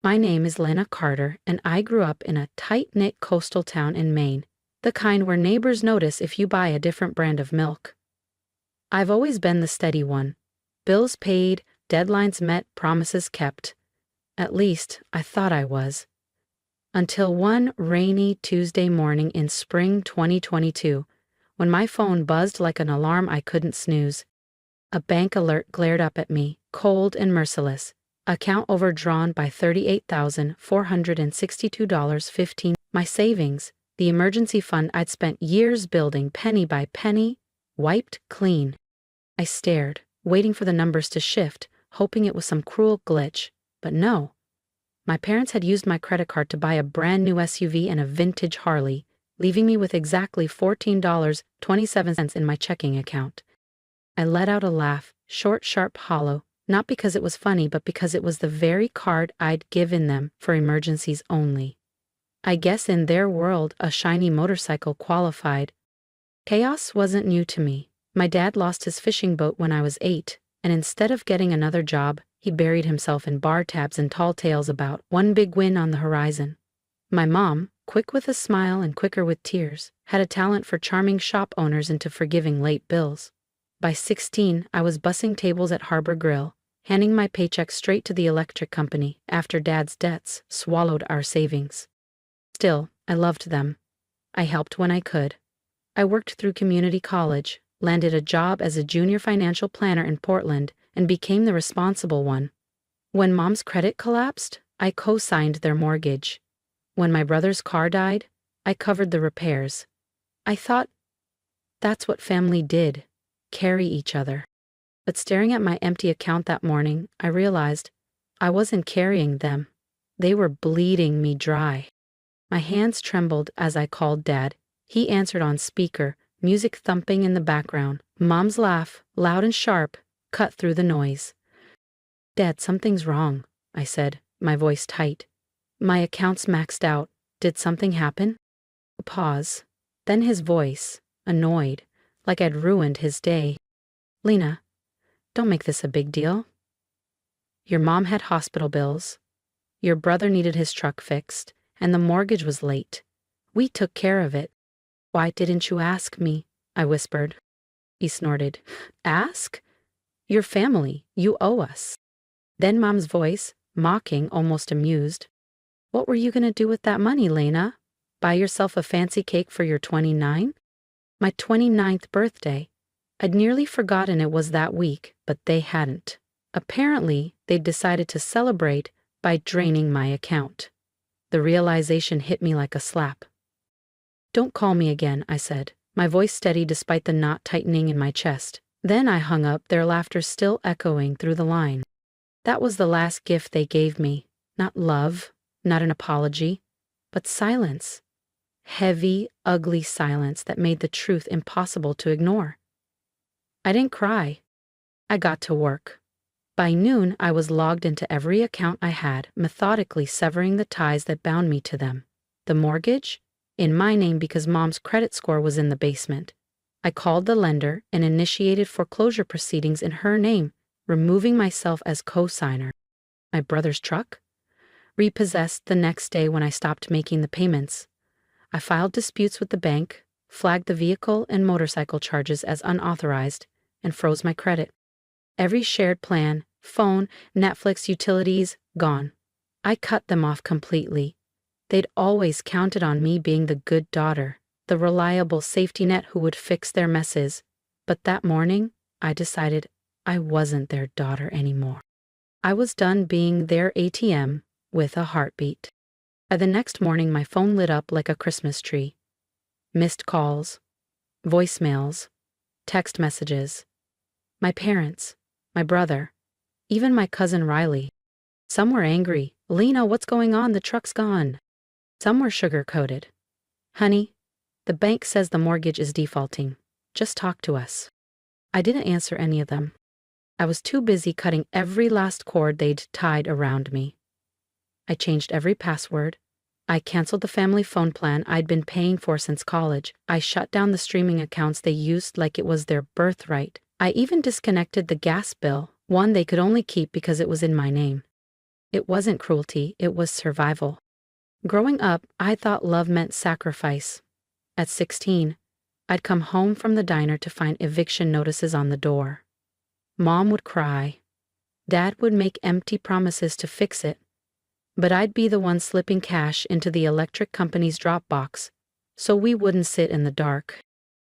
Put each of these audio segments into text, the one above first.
My name is Lena Carter, and I grew up in a tight-knit coastal town in Maine, the kind where neighbors notice if you buy a different brand of milk. I've always been the steady one. Bills paid, deadlines met, promises kept. At least, I thought I was. Until one rainy Tuesday morning in spring 2022, when my phone buzzed like an alarm I couldn't snooze. A bank alert glared up at me, cold and merciless. Account overdrawn by $38,462.15. My savings, the emergency fund I'd spent years building penny by penny, wiped clean. I stared, waiting for the numbers to shift, hoping it was some cruel glitch. But no. My parents had used my credit card to buy a brand new SUV and a vintage Harley, leaving me with exactly $14.27 in my checking account. I let out a laugh, short, sharp, hollow, not because it was funny, but because it was the very card I'd given them for emergencies only. I guess in their world, a shiny motorcycle qualified. Chaos wasn't new to me. My dad lost his fishing boat when I was 8, and instead of getting another job, he buried himself in bar tabs and tall tales about one big win on the horizon. My mom, quick with a smile and quicker with tears, had a talent for charming shop owners into forgiving late bills. By 16, I was bussing tables at Harbor Grill, handing my paycheck straight to the electric company after Dad's debts swallowed our savings. Still, I loved them. I helped when I could. I worked through community college, landed a job as a junior financial planner in Portland, and became the responsible one. When Mom's credit collapsed, I co-signed their mortgage. When my brother's car died, I covered the repairs. I thought, that's what family did, carry each other. But staring at my empty account that morning, I realized I wasn't carrying them. They were bleeding me dry. My hands trembled as I called Dad. He answered on speaker, music thumping in the background. Mom's laugh, loud and sharp, cut through the noise. "Dad, something's wrong," I said, my voice tight. "My account's maxed out. Did something happen?" A pause. Then his voice, annoyed, like I'd ruined his day. "Lena, don't make this a big deal. Your mom had hospital bills. Your brother needed his truck fixed, and the mortgage was late. We took care of it. Why didn't you ask me?" I whispered. He snorted. "Ask? Your family. You owe us." Then Mom's voice, mocking, almost amused. "What were you gonna do with that money, Lena? Buy yourself a fancy cake for your 29? My 29th birthday. I'd nearly forgotten it was that week, but they hadn't. Apparently, they'd decided to celebrate by draining my account. The realization hit me like a slap. "Don't call me again," I said, my voice steady despite the knot tightening in my chest. Then I hung up, their laughter still echoing through the line. That was the last gift they gave me. Not love, not an apology, but silence. Heavy, ugly silence that made the truth impossible to ignore. I didn't cry. I got to work. By noon, I was logged into every account I had, methodically severing the ties that bound me to them. The mortgage? In my name because Mom's credit score was in the basement. I called the lender and initiated foreclosure proceedings in her name, removing myself as co-signer. My brother's truck? Repossessed the next day when I stopped making the payments. I filed disputes with the bank, flagged the vehicle and motorcycle charges as unauthorized, and froze my credit. Every shared plan, phone, Netflix, utilities, gone. I cut them off completely. They'd always counted on me being the good daughter, the reliable safety net who would fix their messes. But that morning, I decided I wasn't their daughter anymore. I was done being their ATM with a heartbeat. By the next morning, my phone lit up like a Christmas tree. Missed calls, voicemails, text messages. My parents, my brother, even my cousin Riley. Some were angry. "Lena, what's going on? The truck's gone." Some were sugar-coated. "Honey, the bank says the mortgage is defaulting. Just talk to us." I didn't answer any of them. I was too busy cutting every last cord they'd tied around me. I changed every password. I canceled the family phone plan I'd been paying for since college. I shut down the streaming accounts they used like it was their birthright. I even disconnected the gas bill, one they could only keep because it was in my name. It wasn't cruelty, it was survival. Growing up, I thought love meant sacrifice. At 16, I'd come home from the diner to find eviction notices on the door. Mom would cry. Dad would make empty promises to fix it. But I'd be the one slipping cash into the electric company's drop box, so we wouldn't sit in the dark.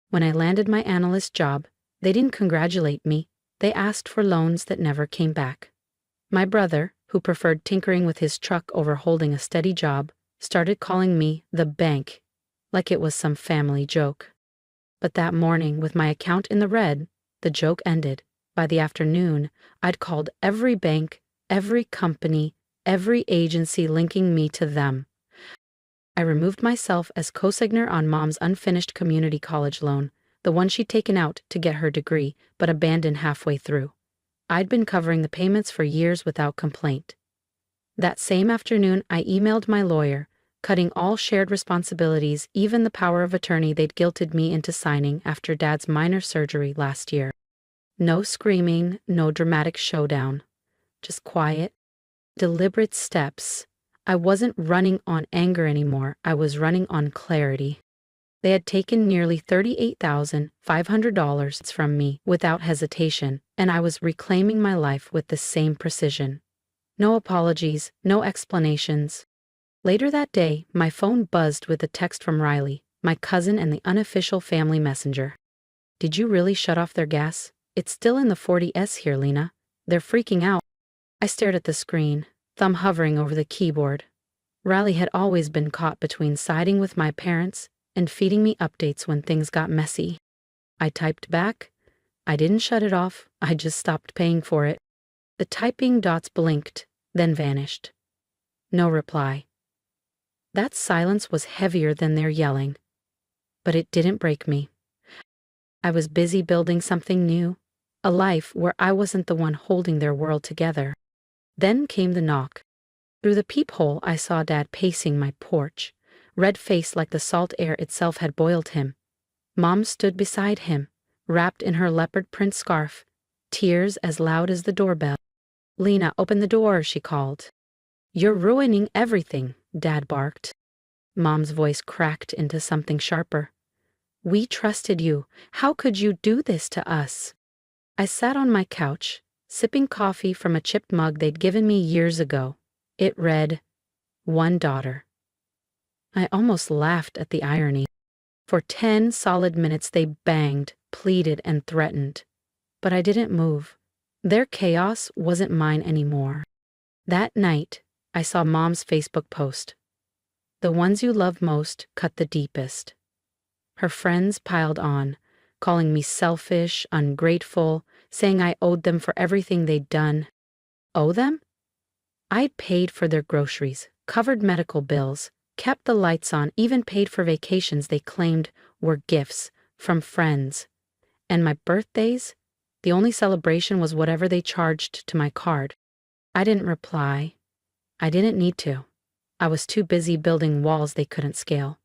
When I landed my analyst job, they didn't congratulate me, they asked for loans that never came back. My brother, who preferred tinkering with his truck over holding a steady job, started calling me the bank, like it was some family joke. But that morning, with my account in the red, the joke ended. By the afternoon, I'd called every bank, every company, every agency linking me to them. I removed myself as co-signer on Mom's unfinished community college loan, the one she'd taken out to get her degree, but abandoned halfway through. I'd been covering the payments for years without complaint. That same afternoon, I emailed my lawyer, cutting all shared responsibilities, even the power of attorney they'd guilted me into signing after Dad's minor surgery last year. No screaming, no dramatic showdown. Just quiet, deliberate steps. I wasn't running on anger anymore, I was running on clarity. They had taken nearly $38,500 from me without hesitation, and I was reclaiming my life with the same precision. No apologies, no explanations. Later that day, my phone buzzed with a text from Riley, my cousin and the unofficial family messenger. "Did you really shut off their gas? It's still in the 40s here, Lena. They're freaking out." I stared at the screen, thumb hovering over the keyboard. Riley had always been caught between siding with my parents and feeding me updates when things got messy. I typed back. I didn't shut it off, I just stopped paying for it. The typing dots blinked, then vanished. No reply. That silence was heavier than their yelling. But it didn't break me. I was busy building something new, a life where I wasn't the one holding their world together. Then came the knock. Through the peephole, I saw Dad pacing my porch, red-faced like the salt air itself had boiled him. Mom stood beside him, wrapped in her leopard print scarf, tears as loud as the doorbell. "Lena, open the door," she called. "You're ruining everything," Dad barked. Mom's voice cracked into something sharper. "We trusted you. How could you do this to us?" I sat on my couch, sipping coffee from a chipped mug they'd given me years ago. It read, "One daughter." I almost laughed at the irony. For 10 solid minutes they banged, pleaded, and threatened. But I didn't move. Their chaos wasn't mine anymore. That night, I saw Mom's Facebook post. "The ones you love most cut the deepest." Her friends piled on, calling me selfish, ungrateful, saying I owed them for everything they'd done. Owe them? I'd paid for their groceries, covered medical bills, kept the lights on, even paid for vacations they claimed were gifts from friends. And my birthdays? The only celebration was whatever they charged to my card. I didn't reply. I didn't need to. I was too busy building walls they couldn't scale.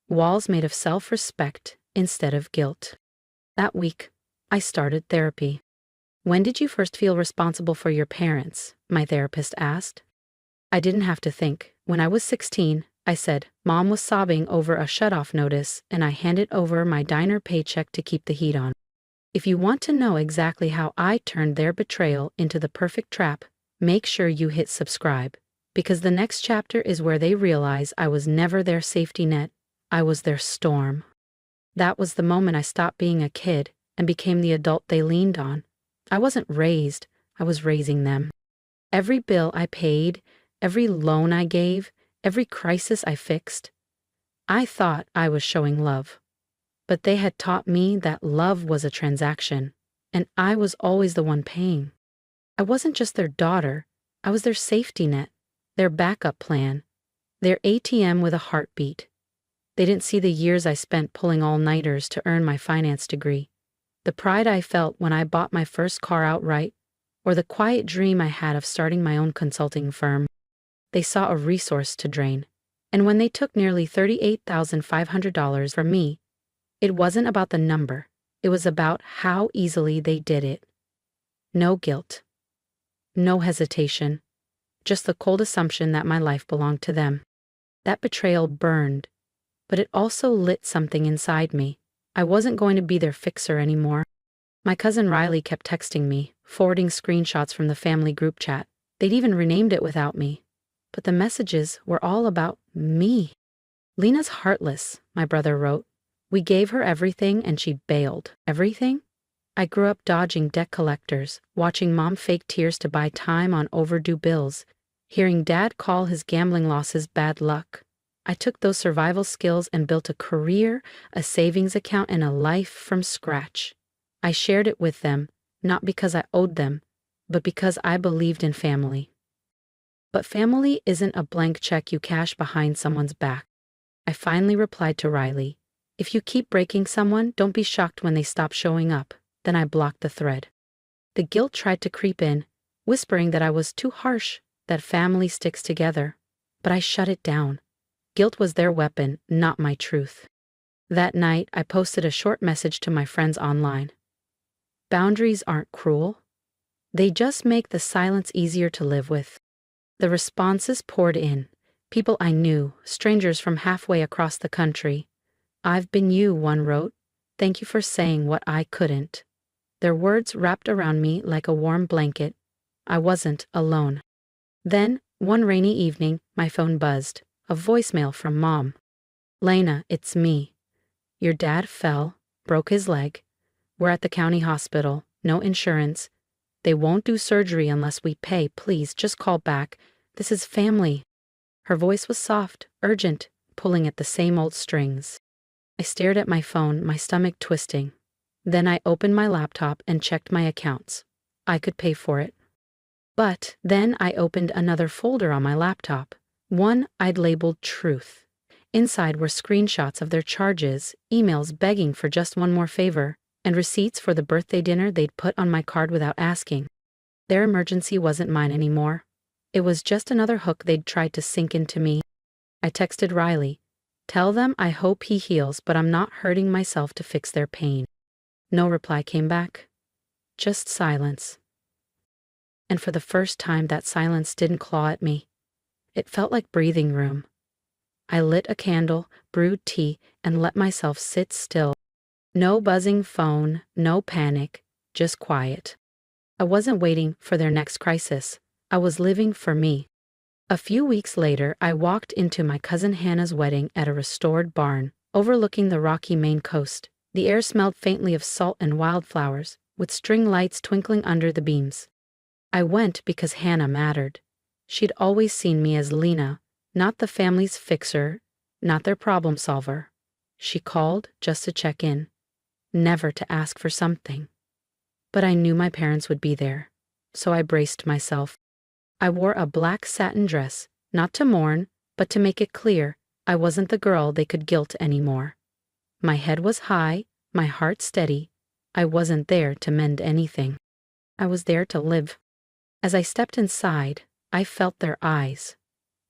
Walls made of self-respect instead of guilt. That week, I started therapy. "When did you first feel responsible for your parents?" my therapist asked. I didn't have to think. When I was 16, I said, Mom was sobbing over a shut-off notice, and I handed over my diner paycheck to keep the heat on. If you want to know exactly how I turned their betrayal into the perfect trap, make sure you hit subscribe, because the next chapter is where they realize I was never their safety net, I was their storm. That was the moment I stopped being a kid and became the adult they leaned on. I wasn't raised, I was raising them. Every bill I paid, every loan I gave, every crisis I fixed, I thought I was showing love. But they had taught me that love was a transaction, and I was always the one paying. I wasn't just their daughter, I was their safety net, their backup plan, their ATM with a heartbeat. They didn't see the years I spent pulling all-nighters to earn my finance degree, the pride I felt when I bought my first car outright, or the quiet dream I had of starting my own consulting firm. They saw a resource to drain, and when they took nearly $38,500 from me, it wasn't about the number, it was about how easily they did it. No guilt. No hesitation. just the cold assumption that my life belonged to them. That betrayal burned, but it also lit something inside me. I wasn't going to be their fixer anymore. My cousin Riley kept texting me, forwarding screenshots from the family group chat. They'd even renamed it without me. But the messages were all about me. "Lena's heartless," my brother wrote. "We gave her everything and she bailed." Everything? I grew up dodging debt collectors, watching mom fake tears to buy time on overdue bills, hearing dad call his gambling losses bad luck. I took those survival skills and built a career, a savings account, and a life from scratch. I shared it with them, not because I owed them, but because I believed in family. But family isn't a blank check you cash behind someone's back. I finally replied to Riley, "If you keep breaking someone, don't be shocked when they stop showing up." Then I blocked the thread. The guilt tried to creep in, whispering that I was too harsh, that family sticks together. But I shut it down. Guilt was their weapon, not my truth. That night, I posted a short message to my friends online. Boundaries aren't cruel. They just make the silence easier to live with. The responses poured in. People I knew, strangers from halfway across the country. "I've been you," one wrote. "Thank you for saying what I couldn't." Their words wrapped around me like a warm blanket. I wasn't alone. Then, one rainy evening, my phone buzzed. A voicemail from Mom. "Lena, it's me. Your dad fell, broke his leg. We're at the county hospital, no insurance. They won't do surgery unless we pay. Please, just call back. This is family." Her voice was soft, urgent, pulling at the same old strings. I stared at my phone, my stomach twisting. Then I opened my laptop and checked my accounts. I could pay for it. But then I opened another folder on my laptop. One I'd labeled Truth. Inside were screenshots of their charges, emails begging for just one more favor, and receipts for the birthday dinner they'd put on my card without asking. Their emergency wasn't mine anymore. It was just another hook they'd tried to sink into me. I texted Riley. "Tell them I hope he heals, but I'm not hurting myself to fix their pain." No reply came back. Just silence. And for the first time, that silence didn't claw at me. It felt like breathing room. I lit a candle, brewed tea, and let myself sit still. No buzzing phone, no panic, just quiet. I wasn't waiting for their next crisis. I was living for me. A few weeks later, I walked into my cousin Hannah's wedding at a restored barn, overlooking the rocky Maine coast. The air smelled faintly of salt and wildflowers, with string lights twinkling under the beams. I went because Hannah mattered. She'd always seen me as Lena, not the family's fixer, not their problem solver. She called just to check in, never to ask for something. But I knew my parents would be there, so I braced myself. I wore a black satin dress, not to mourn, but to make it clear I wasn't the girl they could guilt anymore. My head was high, my heart steady. I wasn't there to mend anything. I was there to live. As I stepped inside, I felt their eyes.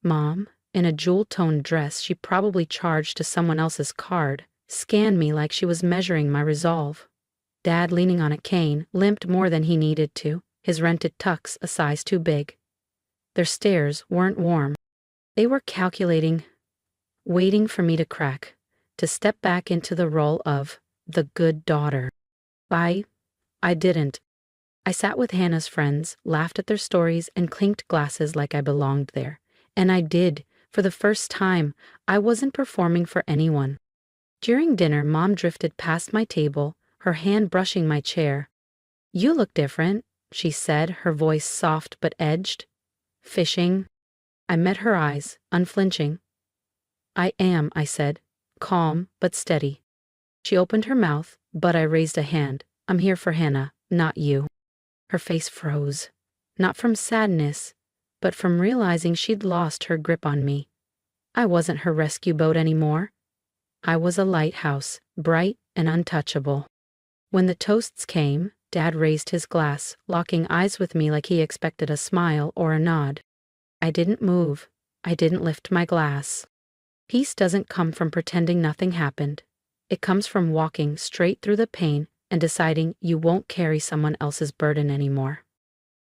Mom, in a jewel-toned dress she probably charged to someone else's card, scanned me like she was measuring my resolve. Dad, leaning on a cane, limped more than he needed to, his rented tux a size too big. Their stares weren't warm. They were calculating, waiting for me to crack, to step back into the role of the good daughter. I didn't. I sat with Hannah's friends, laughed at their stories, and clinked glasses like I belonged there. And I did. For the first time, I wasn't performing for anyone. During dinner, Mom drifted past my table, her hand brushing my chair. "You look different," she said, her voice soft but edged. "Fishing?" I met her eyes, unflinching. "I am," I said, calm but steady. She opened her mouth, but I raised a hand. "I'm here for Hannah, not you." Her face froze, not from sadness, but from realizing she'd lost her grip on me. I wasn't her rescue boat anymore. I was a lighthouse, bright and untouchable. When the toasts came, Dad raised his glass, locking eyes with me like he expected a smile or a nod. I didn't move. I didn't lift my glass. Peace doesn't come from pretending nothing happened. It comes from walking straight through the pain and deciding you won't carry someone else's burden anymore.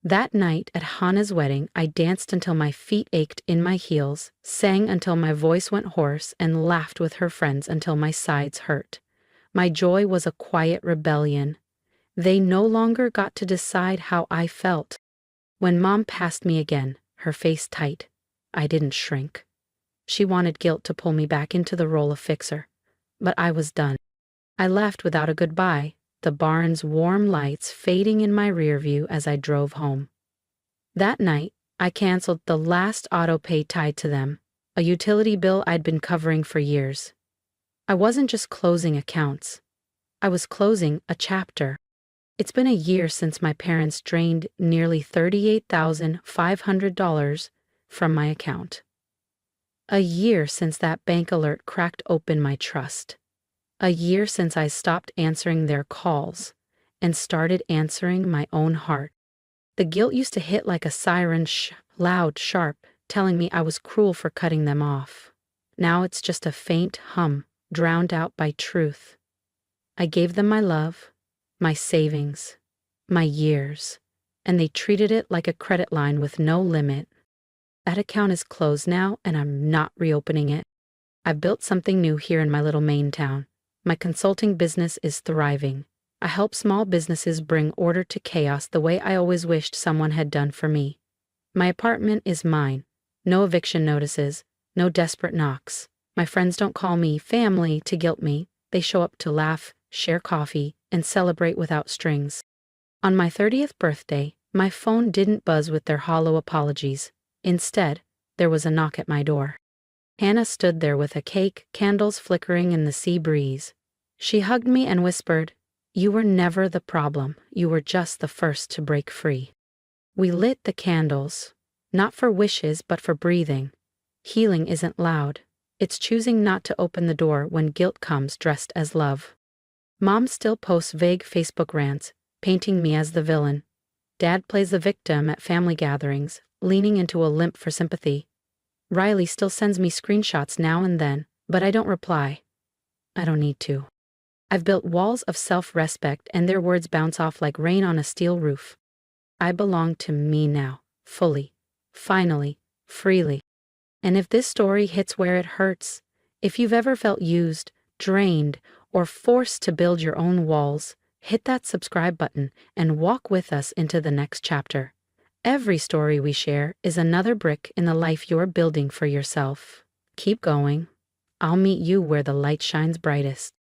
That night at Hannah's wedding, I danced until my feet ached in my heels, sang until my voice went hoarse, and laughed with her friends until my sides hurt. My joy was a quiet rebellion. They no longer got to decide how I felt. When Mom passed me again, her face tight, I didn't shrink. She wanted guilt to pull me back into the role of fixer. But I was done. I left without a goodbye, the barn's warm lights fading in my rear view as I drove home. That night, I canceled the last auto pay tied to them, a utility bill I'd been covering for years. I wasn't just closing accounts. I was closing a chapter. It's been a year since my parents drained nearly $38,500 from my account. A year since that bank alert cracked open my trust. A year since I stopped answering their calls and started answering my own heart. The guilt used to hit like a siren, loud, sharp, telling me I was cruel for cutting them off. Now it's just a faint hum, drowned out by truth. I gave them my love, my savings, my years, and they treated it like a credit line with no limit. That account is closed now, and I'm not reopening it. I've built something new here in my little Maine town. My consulting business is thriving. I help small businesses bring order to chaos the way I always wished someone had done for me. My apartment is mine. No eviction notices, no desperate knocks. My friends don't call me family to guilt me. They show up to laugh, share coffee, and celebrate without strings. On my 30th birthday, my phone didn't buzz with their hollow apologies. Instead, there was a knock at my door. Hannah stood there with a cake, candles flickering in the sea breeze. She hugged me and whispered, "You were never the problem. You were just the first to break free." We lit the candles, not for wishes but for breathing. Healing isn't loud. It's choosing not to open the door when guilt comes dressed as love. Mom still posts vague Facebook rants, painting me as the villain. Dad plays the victim at family gatherings, leaning into a limp for sympathy. Riley still sends me screenshots now and then, but I don't reply. I don't need to. I've built walls of self-respect, and their words bounce off like rain on a steel roof. I belong to me now, fully, finally, freely. And if this story hits where it hurts, if you've ever felt used, drained, or forced to build your own walls, hit that subscribe button and walk with us into the next chapter. Every story we share is another brick in the life you're building for yourself. Keep going. I'll meet you where the light shines brightest.